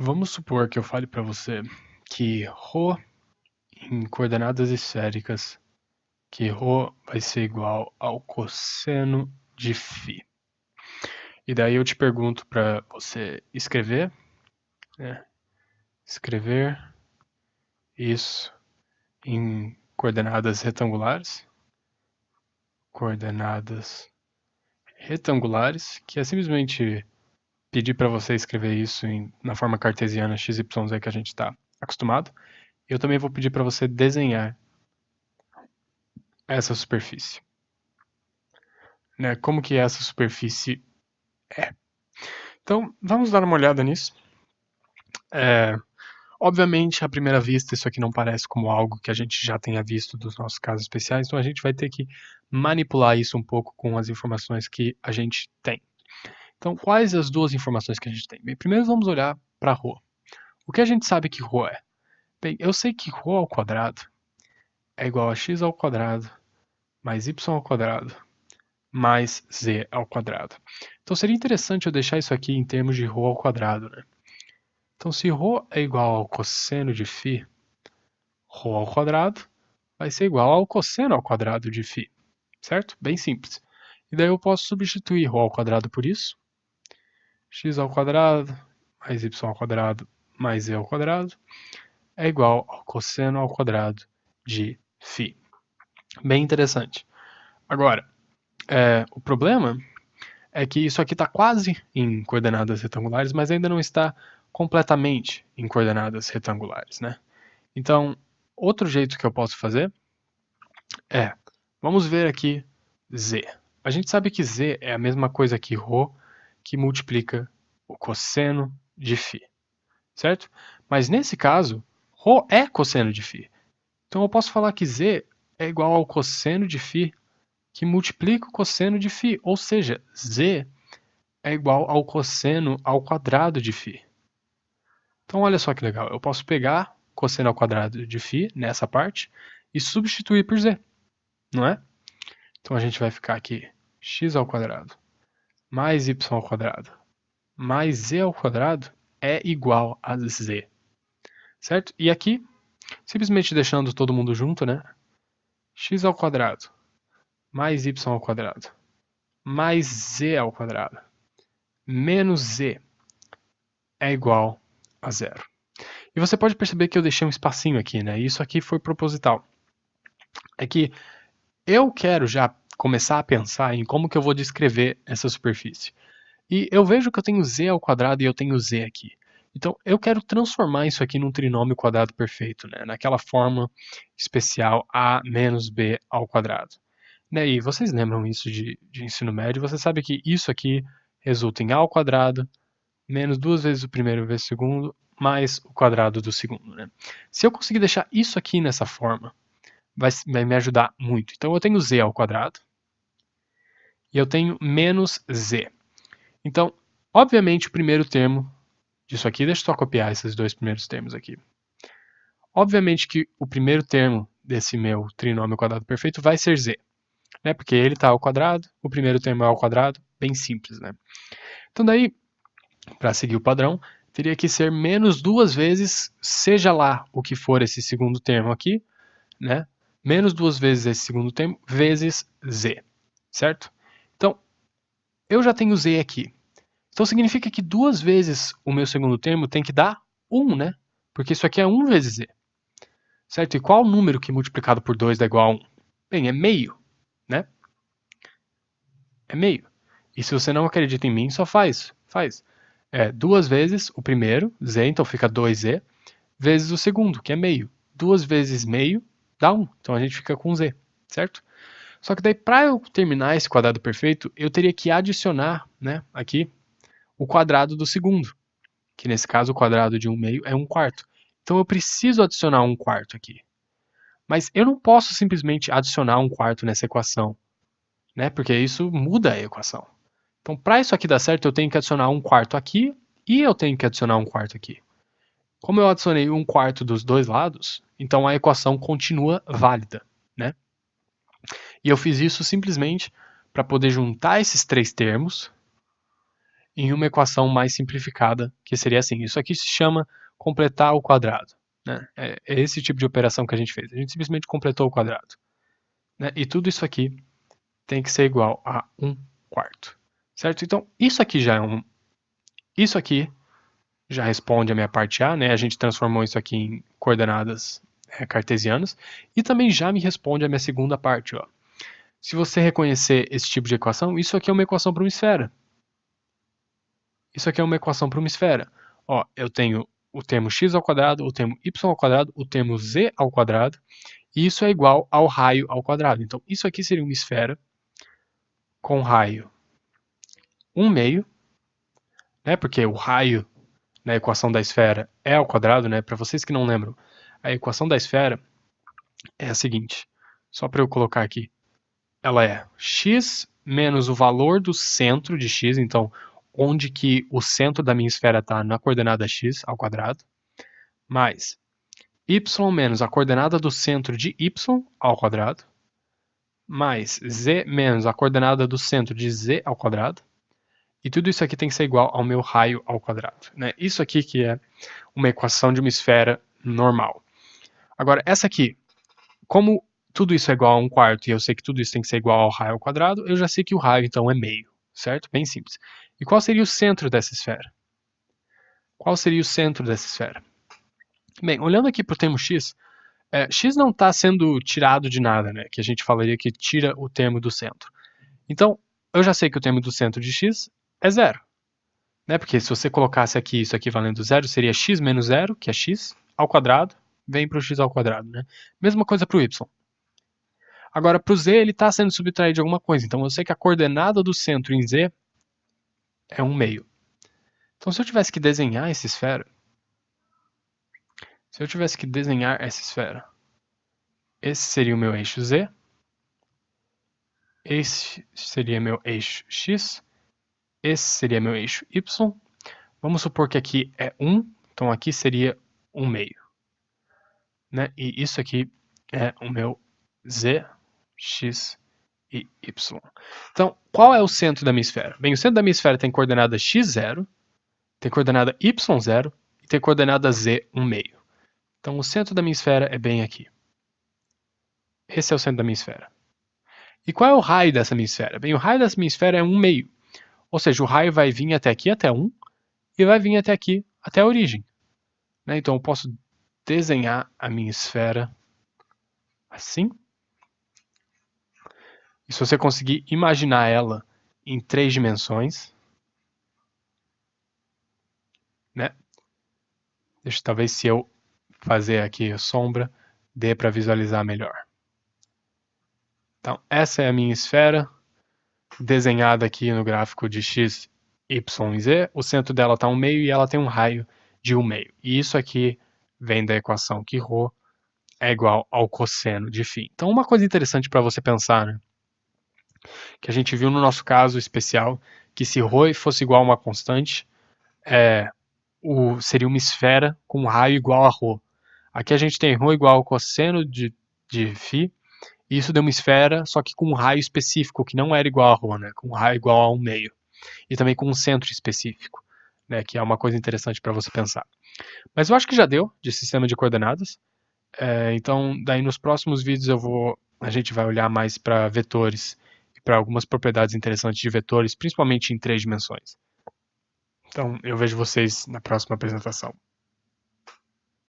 Vamos supor que eu fale para você que ρ em coordenadas esféricas, que ρ vai ser igual ao cosseno de φ. E daí eu te pergunto para você escrever, né? Escrever isso em coordenadas retangulares, que é simplesmente pedir para você escrever isso na forma cartesiana x, y, z que a gente está acostumado. Eu também vou pedir para você desenhar essa superfície. Né? Como que essa superfície é? Então, vamos dar uma olhada nisso. Obviamente, à primeira vista, isso aqui não parece como algo que a gente já tenha visto dos nossos casos especiais, então a gente vai ter que manipular isso um pouco com as informações que a gente tem. Então, quais as duas informações que a gente tem? Bem, primeiro vamos olhar para ρ. O que a gente sabe que ρ é? Bem, eu sei que ρ ao quadrado é igual a x ao quadrado mais y ao quadrado mais z ao quadrado. Então seria interessante eu deixar isso aqui em termos de ρ ao quadrado, né? Então se ρ é igual ao cosseno de φ, ρ ao quadrado vai ser igual ao cosseno ao quadrado de φ, certo? Bem simples. E daí eu posso substituir ρ ao quadrado por isso, x ao quadrado mais y ao quadrado mais z ao quadrado é igual ao cosseno ao quadrado de φ. Bem interessante. Agora, o problema é que isso aqui está quase em coordenadas retangulares, mas ainda não está completamente em coordenadas retangulares, né? Então, outro jeito que eu posso fazer vamos ver aqui z. A gente sabe que z é a mesma coisa que ρ, que multiplica o cosseno de φ, certo? Mas nesse caso, ρ é cosseno de φ. Então eu posso falar que z é igual ao cosseno de φ, que multiplica o cosseno de φ, ou seja, z é igual ao cosseno ao quadrado de φ. Então olha só que legal, eu posso pegar cosseno ao quadrado de φ nessa parte e substituir por z, não é? Então a gente vai ficar aqui x ao quadrado mais y ao quadrado mais z ao quadrado é igual a z, certo? E aqui, simplesmente deixando todo mundo junto, né? X ao quadrado mais y ao quadrado mais z ao quadrado menos z é igual a zero. E você pode perceber que eu deixei um espacinho aqui, né? Isso aqui foi proposital. É que eu quero já começar a pensar em como que eu vou descrever essa superfície. E eu vejo que eu tenho z ao quadrado e eu tenho z aqui. Então eu quero transformar isso aqui num trinômio quadrado perfeito, né? Naquela forma especial a menos b ao quadrado. E vocês lembram isso de ensino médio? Você sabe que isso aqui resulta em a ao quadrado menos duas vezes o primeiro vezes o segundo mais o quadrado do segundo, né? Se eu conseguir deixar isso aqui nessa forma, vai me ajudar muito. Então eu tenho z ao quadrado e eu tenho menos z. Então, obviamente, o primeiro termo disso aqui, deixa eu só copiar esses dois primeiros termos aqui. Obviamente que o primeiro termo desse meu trinômio quadrado perfeito vai ser z, né? Porque ele está ao quadrado, o primeiro termo é ao quadrado, bem simples, né? Então daí, para seguir o padrão, teria que ser menos duas vezes, seja lá o que for esse segundo termo aqui, né? Menos duas vezes esse segundo termo, vezes z, certo? Então, eu já tenho z aqui. Então significa que duas vezes o meu segundo termo tem que dar 1, né? Porque isso aqui é 1 vezes z. Certo? E qual número que multiplicado por 2 dá igual a 1? Bem, é meio, né? É meio. E se você não acredita em mim, só faz. Duas vezes o primeiro, z, então fica 2z, vezes o segundo, que é meio. 2 vezes meio dá 1. Então a gente fica com z, certo? Só que daí, para eu terminar esse quadrado perfeito, eu teria que adicionar, né, aqui, o quadrado do segundo, que nesse caso o quadrado de 1 meio é 1 quarto. Então eu preciso adicionar 1 quarto aqui. Mas eu não posso simplesmente adicionar 1 quarto nessa equação, né, porque isso muda a equação. Então, para isso aqui dar certo, eu tenho que adicionar 1 quarto aqui e eu tenho que adicionar 1 quarto aqui. Como eu adicionei 1 quarto dos dois lados, então a equação continua válida, né? E eu fiz isso simplesmente para poder juntar esses três termos em uma equação mais simplificada, que seria assim. Isso aqui se chama completar o quadrado. Né? É esse tipo de operação que a gente fez. A gente simplesmente completou o quadrado. Né? E tudo isso aqui tem que ser igual a 1/4. Certo? Então, isso aqui já é Isso aqui já responde a minha parte A, né? A gente transformou isso aqui em coordenadas cartesianas. E também já me responde a minha segunda parte, ó. Se você reconhecer esse tipo de equação, isso aqui é uma equação para uma esfera. Isso aqui é uma equação para uma esfera. Ó, eu tenho o termo x ao quadrado, o termo y ao quadrado, o termo z ao quadrado, e isso é igual ao raio ao quadrado. Então, isso aqui seria uma esfera com raio 1/2, né? Porque o raio na equação da esfera é ao quadrado, né? Para vocês que não lembram, a equação da esfera é a seguinte, só para eu colocar aqui. Ela é x menos o valor do centro de x, então onde que o centro da minha esfera está na coordenada x ao quadrado, mais y menos a coordenada do centro de y ao quadrado, mais z menos a coordenada do centro de z ao quadrado, e tudo isso aqui tem que ser igual ao meu raio ao quadrado. Né? Isso aqui que é uma equação de uma esfera normal. Agora, essa aqui, como tudo isso é igual a 1/4 e eu sei que tudo isso tem que ser igual ao raio ao quadrado, eu já sei que o raio então é meio, certo? Bem simples. E qual seria o centro dessa esfera? Qual seria o centro dessa esfera? Bem, olhando aqui para o termo x, x não está sendo tirado de nada, né? Que a gente falaria que tira o termo do centro. Então, eu já sei que o termo do centro de x é zero. Né? Porque se você colocasse aqui isso aqui valendo zero, seria x menos zero, que é x, ao quadrado, vem para o x ao quadrado. Né? Mesma coisa para o y. Agora, para o z, ele está sendo subtraído de alguma coisa. Então, eu sei que a coordenada do centro em z é 1/2. Então, se eu tivesse que desenhar essa esfera, esse seria o meu eixo z, esse seria meu eixo x, esse seria meu eixo y. Vamos supor que aqui é 1, então aqui seria 1/2. Né? E isso aqui é o meu z, x e y. Então, qual é o centro da minha esfera? Bem, o centro da minha esfera tem coordenada x0, tem coordenada y0 e tem coordenada z 1/2. Então, o centro da minha esfera é bem aqui. Esse é o centro da minha esfera. E qual é o raio dessa minha esfera? Bem, o raio dessa minha esfera é 1/2. Ou seja, o raio vai vir até aqui, até 1, e vai vir até aqui, até a origem. Né? Então, eu posso desenhar a minha esfera assim. E se você conseguir imaginar ela em 3 dimensões, né? Deixa talvez se eu fazer aqui a sombra, dê para visualizar melhor. Então, essa é a minha esfera, desenhada aqui no gráfico de x, y e z. O centro dela está 1/2 e ela tem um raio de 1/2. E isso aqui vem da equação que ρ é igual ao cosseno de φ. Então, uma coisa interessante para você pensar, né? Que a gente viu no nosso caso especial, que se ρ fosse igual a uma constante, seria uma esfera com raio igual a ρ. Aqui a gente tem ρ igual ao cosseno de φ, e isso deu uma esfera, só que com um raio específico, que não era igual a ρ, né? Com um raio igual a 1/2. E também com um centro específico, né? Que é uma coisa interessante para você pensar. Mas eu acho que já deu de sistema de coordenadas. Então, daí nos próximos vídeos a gente vai olhar mais para vetores e para algumas propriedades interessantes de vetores, principalmente em 3 dimensões. Então, eu vejo vocês na próxima apresentação.